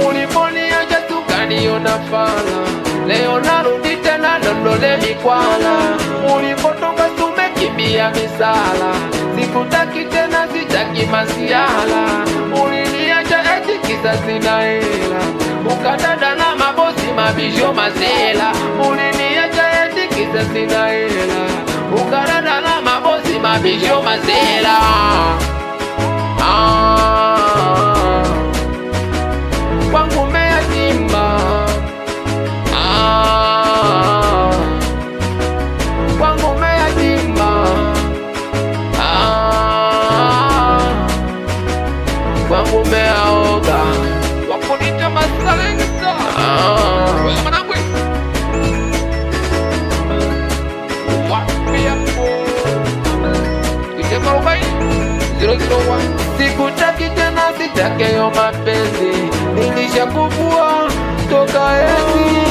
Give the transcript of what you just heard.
Uliponiacha tukaniona fala, leo narudi tena Ndondole mikwala. Ulipotoka tumekimbia misala, sikutaki tena sitaki masiala. Uliniacha eti kisa sina hela, ukadada na mabosi mabisho mazela. Uliniacha eti kisa sina hela, ukadada na mabosi mabisho mazela. Kwangu umeyatima, kwangu umeyatima, kwangu umeaoga, wakunita masalengisa. Wewe mwanangu, wapi hapo? Kitema 001. Sikutaki tena sitake yo mapenzi, nilishakuvua toka enzi.